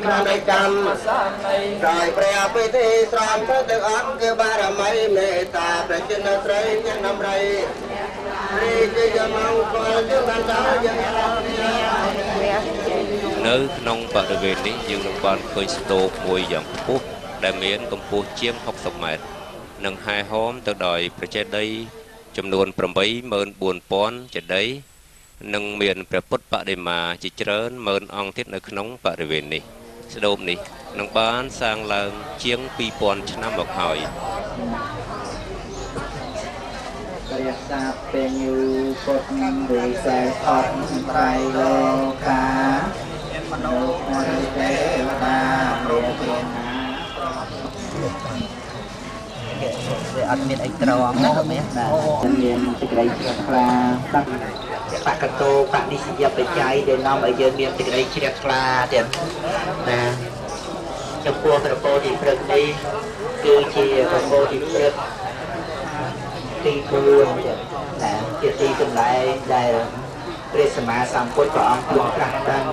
ក្នុងនៃកម្មដោយព្រះពិធីស្រង់ទៅទាំងអស់គឺបារមីមេត្តាប្រជានស្រីទាំងដំរីរីជាមង្គលជាបណ្ដាយ៉ាងនៅក្នុងបរិវេណនេះយើងនឹងបានឃើញស្ទូបមួយយ៉ាងខ្ពស់ដែលមានកម្ពស់ជាង60ម៉ែត្រនិងហែហោមទៅដោយព្រះចេតិយចំនួន 84,000 ចេតិយនិងមានព្រះពុទ្ធបដិមាជាច្រើនម៉ឺនអង្គទៀតនៅក្នុងបរិវេណនេះស្ទូបនេះនឹងបានសាងឡើងជាង 2000 ឆ្នាំមកហើយព្រះសាពេញូពុទ្ធវិសេសអត់ត្រៃលោកាមនុស្សអរិយទេវតាមានទេណាវាអត់មានអីត្រង់ណាមានមានសេចក្តីជ្រះថ្លាបកតោបនិស្សយបច្ច័យដែលនាំឲ្យយើងមានសេចក្តីជ្រះថ្លាទៀតណាចំពោះព្រះពោធិព្រឹក្សនេះគឺជាព្រះពោធិព្រឹក្សទី4ណាជាទីកន្លែងដែលព្រះសម្មាសម្ពុទ្ធព្រះអង្គទ្រង់ត្រាស់ដឹង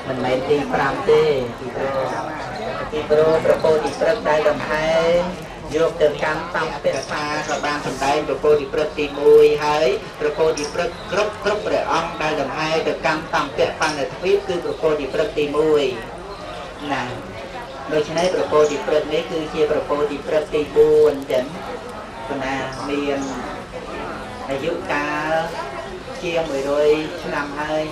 មិនមែនទី5ទេទីព្រោះព្រះពោធិព្រឹក្សដែលលំហែយកទៅកាន់តាមពៈសាក៏បានសម្ដែងព្រះពោធិព្រឹក្សទី1ហើយព្រះពោធិព្រឹក្សគ្រប់ព្រះអង្គដែលលំហែទៅកាន់តាមពៈបណ្ឌិតទ្វីបគឺព្រះពោធិព្រឹក្សទី1ណាដូច្នេះព្រះពោធិព្រឹក្សនេះគឺជាព្រះពោធិព្រឹក្សទី4ចឹងណាមានអាយុកាលជាង100ឆ្នាំហើយ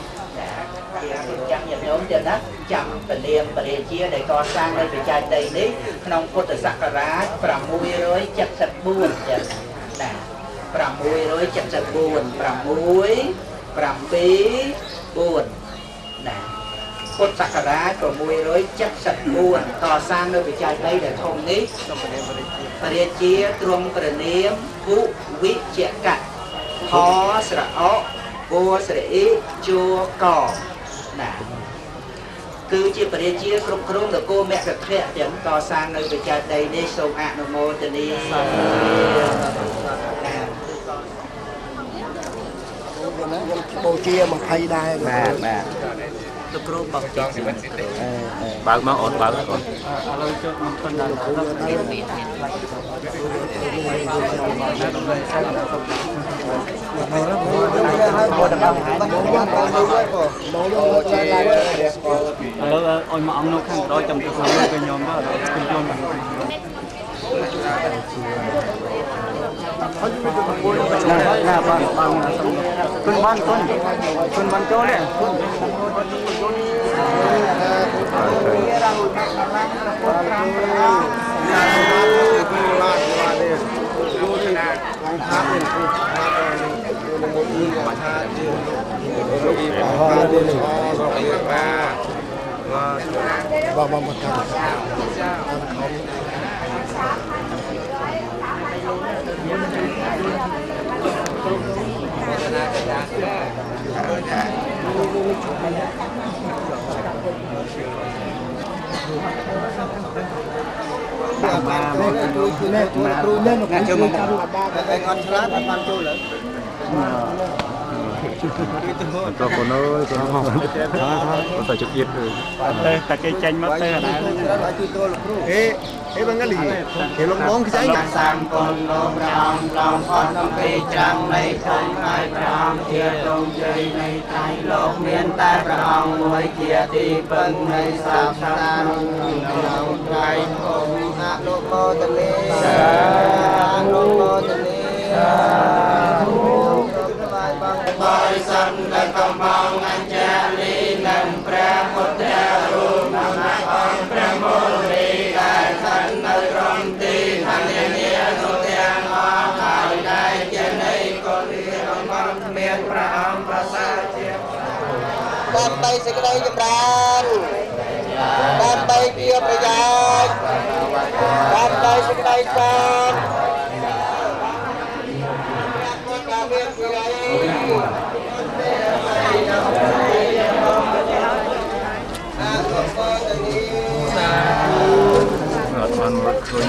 ជាចាំញាតិញោមទៀតណាចាំពលាមបរិជាដែលកសាងនៅបច្ច័យដីនេះក្នុងពុទ្ធសករាជ674ចឹងណា674 ណាពុទ្ធសករាជ674កសាងនៅបច្ច័យដីដែលធំនេះបរិជាទ្រង់ព្រះនាមគុវិជ្ជកៈហស្រអកគួស្រអ៊ីជួកណាគឺជាបរិជាគ្រប់គ្រងនគរមគ្គធៈទាំងកសាងនៅបច្ច័យដីនេះសូមអនុមោទនាបូជា20ដែរបាទលោកគ្រូបងចង់សិទ្ធិបើកមកអូនបើកអូនឥឡូវចុះមិនប៉ុណ្ណាឲ្យមកអង្គនៅខាងក្រោយចាំទៅខាងលើគេញោមទៅខ្ញុំជុំណាបានគុណបានគុណបានចូលនេះตัวคนน้อยตัวห้องตัวใส่ชุดเย็ดเลยแต่แกใจมัดแต่ไหนเฮ้บังกะลีเฮลงมองคือใจสามคนลมรำลองพรน้ำปีจังในคงไอ้พรำเทียตรงใจในใจโลกเมียนแต่พระองค์มวยเกียรติเปิ้งในสามชาติเราใจองค์อาโลโมตเลโลโมตเลบริสันและกำบังอัญเจลีนังพระพุทธรูปนำนักองพระโมลีได้สันในรมตีทันเนียนุเตียงอาหายได้เจนิโกลีองค์เมียนพระองค์ประสาทเจียบបានបីសេចក្តីចម្រើនបានបីជាប្រយោជន៍បានបីសេចក្តីសានអត់បានរត់ខ្លួន